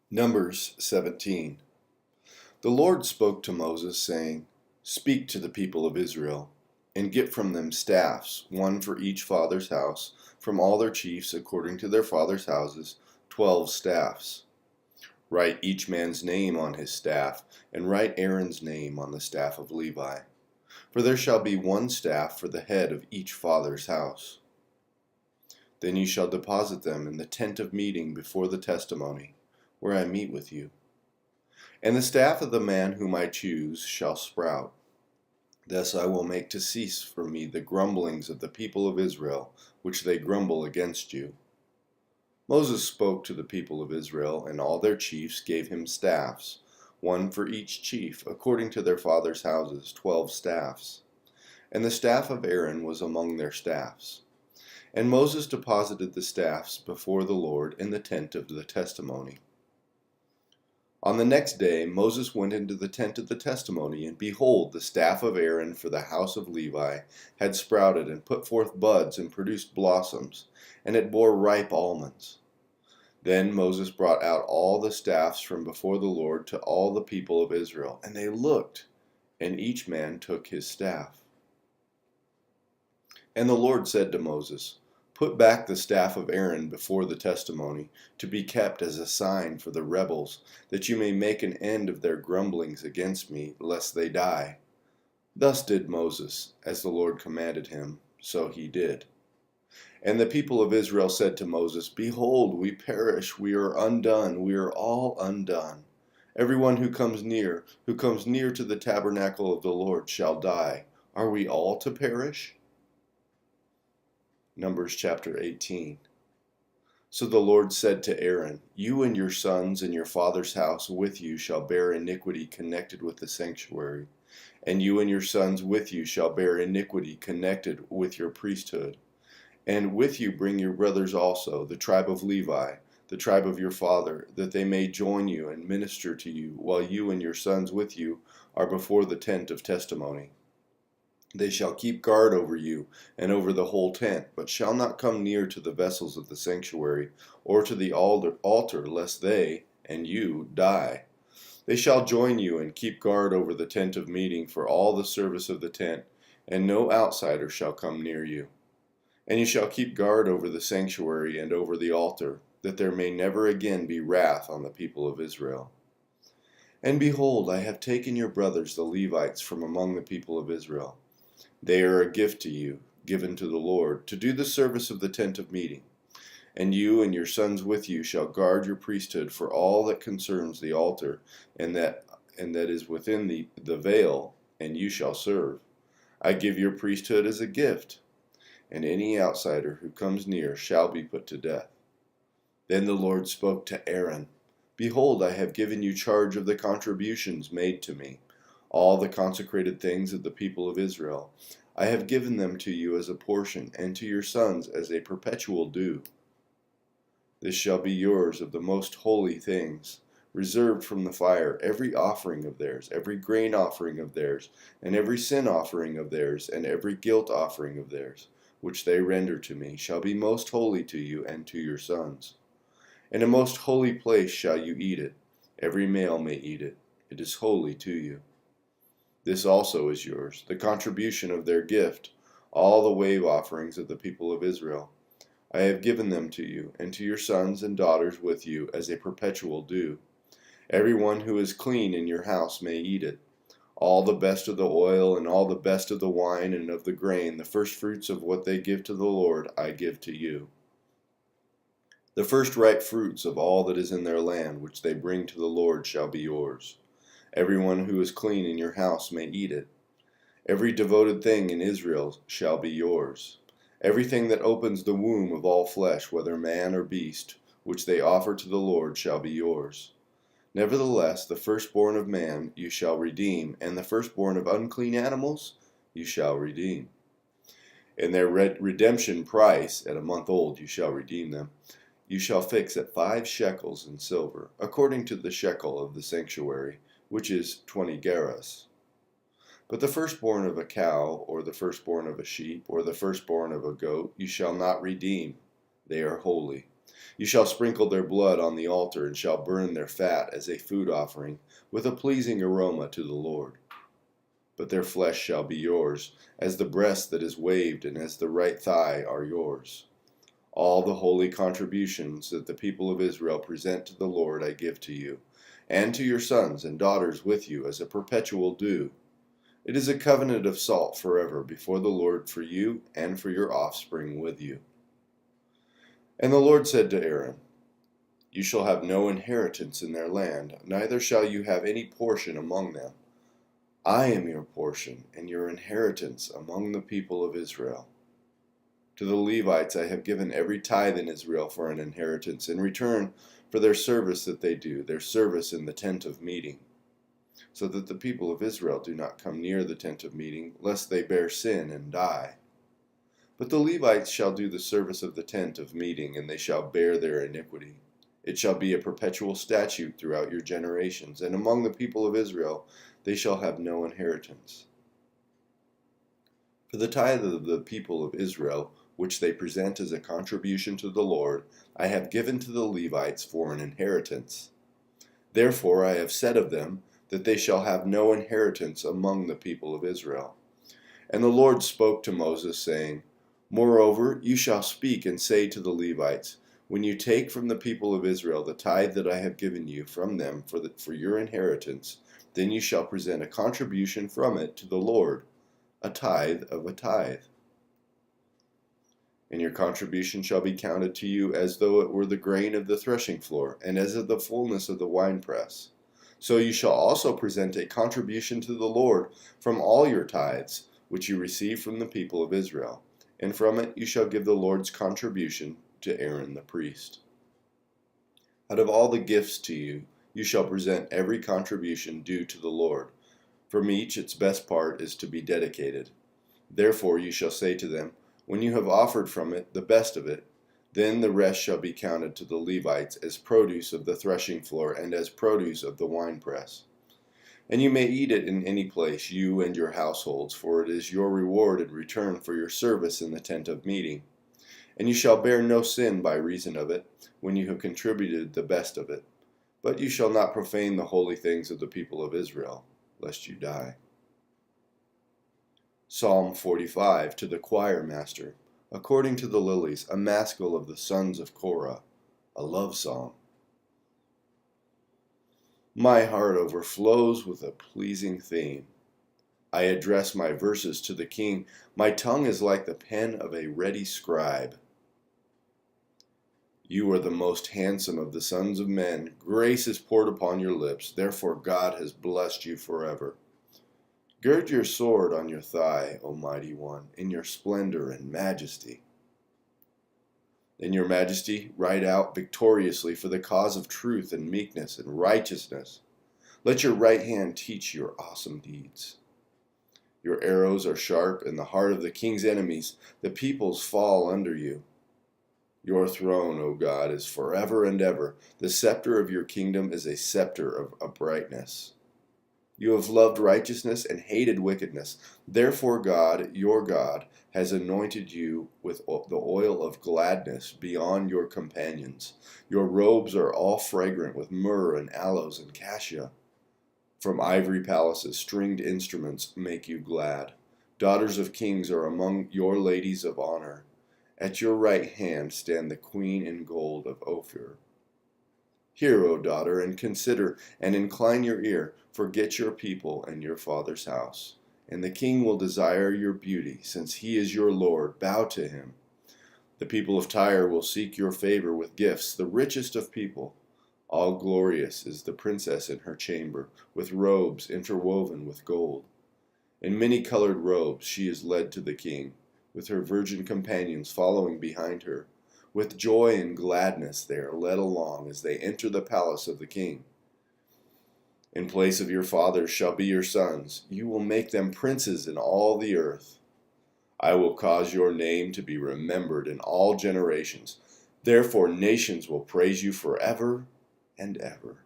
Numbers 17. The Lord spoke to Moses, saying, Speak to the people of Israel, and get from them staffs, one for each father's house, from all their chiefs according to their fathers' houses, 12 staffs. Write each man's name on his staff, and write Aaron's name on the staff of Levi. For there shall be one staff for the head of each father's house. Then you shall deposit them in the tent of meeting before the testimony, where I meet with you. And the staff of the man whom I choose shall sprout. Thus I will make to cease from me the grumblings of the people of Israel, which they grumble against you. Moses spoke to the people of Israel, and all their chiefs gave him staffs, one for each chief, according to their fathers' houses, 12 staffs. And the staff of Aaron was among their staffs. And Moses deposited the staffs before the Lord in the tent of the testimony. On the next day Moses went into the tent of the testimony, and behold, the staff of Aaron for the house of Levi had sprouted and put forth buds and produced blossoms, and it bore ripe almonds. Then Moses brought out all the staffs from before the Lord to all the people of Israel, and they looked, and each man took his staff. And the Lord said to Moses, Put back the staff of Aaron before the testimony, to be kept as a sign for the rebels, that you may make an end of their grumblings against me, lest they die. Thus did Moses, as the Lord commanded him, so he did. And the people of Israel said to Moses, Behold, we perish, we are undone, we are all undone. Everyone who comes near to the tabernacle of the Lord shall die. Are we all to perish? Numbers chapter 18. So the Lord said to Aaron, You and your sons and your father's house with you shall bear iniquity connected with the sanctuary, and you and your sons with you shall bear iniquity connected with your priesthood. And with you bring your brothers also, the tribe of Levi, the tribe of your father, that they may join you and minister to you, while you and your sons with you are before the tent of testimony. They shall keep guard over you and over the whole tent, but shall not come near to the vessels of the sanctuary, or to the altar, lest they, and you, die. They shall join you and keep guard over the tent of meeting for all the service of the tent, and no outsider shall come near you. And you shall keep guard over the sanctuary and over the altar, that there may never again be wrath on the people of Israel. And behold, I have taken your brothers the Levites from among the people of Israel. They are a gift to you, given to the Lord, to do the service of the tent of meeting. And you and your sons with you shall guard your priesthood for all that concerns the altar, and that is within the veil, and you shall serve. I give your priesthood as a gift, and any outsider who comes near shall be put to death. Then the Lord spoke to Aaron, Behold, I have given you charge of the contributions made to me, all the consecrated things of the people of Israel. I have given them to you as a portion, and to your sons as a perpetual due. This shall be yours of the most holy things, reserved from the fire, every offering of theirs, every grain offering of theirs, and every sin offering of theirs, and every guilt offering of theirs, which they render to me, shall be most holy to you and to your sons. In a most holy place shall you eat it. Every male may eat it. It is holy to you. This also is yours, the contribution of their gift, all the wave offerings of the people of Israel. I have given them to you, and to your sons and daughters with you, as a perpetual due. Everyone who is clean in your house may eat it. All the best of the oil, and all the best of the wine and of the grain, the first fruits of what they give to the Lord, I give to you. The first ripe fruits of all that is in their land, which they bring to the Lord, shall be yours. Everyone who is clean in your house may eat it. Every devoted thing in Israel shall be yours. Everything that opens the womb of all flesh, whether man or beast, which they offer to the Lord, shall be yours. Nevertheless, the firstborn of man you shall redeem, and the firstborn of unclean animals you shall redeem. In their redemption price, at a month old you shall redeem them. You shall fix at 5 shekels in silver, according to the shekel of the sanctuary, which is 20 gerahs. But the firstborn of a cow, or the firstborn of a sheep, or the firstborn of a goat, you shall not redeem. They are holy. You shall sprinkle their blood on the altar, and shall burn their fat as a food offering, with a pleasing aroma to the Lord. But their flesh shall be yours, as the breast that is waved, and as the right thigh are yours. All the holy contributions that the people of Israel present to the Lord I give to you, and to your sons and daughters with you as a perpetual due. It is a covenant of salt forever before the Lord for you and for your offspring with you. And the Lord said to Aaron, You shall have no inheritance in their land, neither shall you have any portion among them. I am your portion and your inheritance among the people of Israel. To the Levites I have given every tithe in Israel for an inheritance in return for their service that they do, their service in the tent of meeting, so that the people of Israel do not come near the tent of meeting, lest they bear sin and die. But the Levites shall do the service of the tent of meeting, and they shall bear their iniquity. It shall be a perpetual statute throughout your generations, and among the people of Israel they shall have no inheritance. For the tithe of the people of Israel, which they present as a contribution to the Lord, I have given to the Levites for an inheritance. Therefore I have said of them, that they shall have no inheritance among the people of Israel. And the Lord spoke to Moses, saying, Moreover, you shall speak and say to the Levites, When you take from the people of Israel the tithe that I have given you from them for your inheritance, then you shall present a contribution from it to the Lord, a tithe of a tithe. And your contribution shall be counted to you as though it were the grain of the threshing floor, and as of the fullness of the winepress. So you shall also present a contribution to the Lord from all your tithes, which you receive from the people of Israel, and from it you shall give the Lord's contribution to Aaron the priest. Out of all the gifts to you, you shall present every contribution due to the Lord. From each its best part is to be dedicated. Therefore you shall say to them, When you have offered from it the best of it, then the rest shall be counted to the Levites as produce of the threshing floor and as produce of the winepress. And you may eat it in any place, you and your households, for it is your reward in return for your service in the tent of meeting. And you shall bear no sin by reason of it, when you have contributed the best of it. But you shall not profane the holy things of the people of Israel, lest you die. Psalm 45, to the choir master. According to the lilies, a maskil of the sons of Korah, a love song. My heart overflows with a pleasing theme. I address my verses to the king. My tongue is like the pen of a ready scribe. You are the most handsome of the sons of men. Grace is poured upon your lips. Therefore God has blessed you forever. Gird your sword on your thigh, O mighty one, in your splendor and majesty. In your majesty, ride out victoriously for the cause of truth and meekness and righteousness. Let your right hand teach your awesome deeds. Your arrows are sharp in the heart of the king's enemies. The peoples fall under you. Your throne, O God, is forever and ever. The scepter of your kingdom is a scepter of uprightness. You have loved righteousness and hated wickedness. Therefore God, your God, has anointed you with the oil of gladness beyond your companions. Your robes are all fragrant with myrrh and aloes and cassia. From ivory palaces, stringed instruments make you glad. Daughters of kings are among your ladies of honor. At your right hand stand the queen in gold of Ophir. Hear, O daughter, and consider, and incline your ear. Forget your people and your father's house. And the king will desire your beauty, since he is your Lord. Bow to him. The people of Tyre will seek your favor with gifts, the richest of people. All glorious is the princess in her chamber, with robes interwoven with gold. In many-colored robes she is led to the king, with her virgin companions following behind her. With joy and gladness they are led along as they enter the palace of the king. In place of your fathers shall be your sons. You will make them princes in all the earth. I will cause your name to be remembered in all generations. Therefore nations will praise you forever and ever.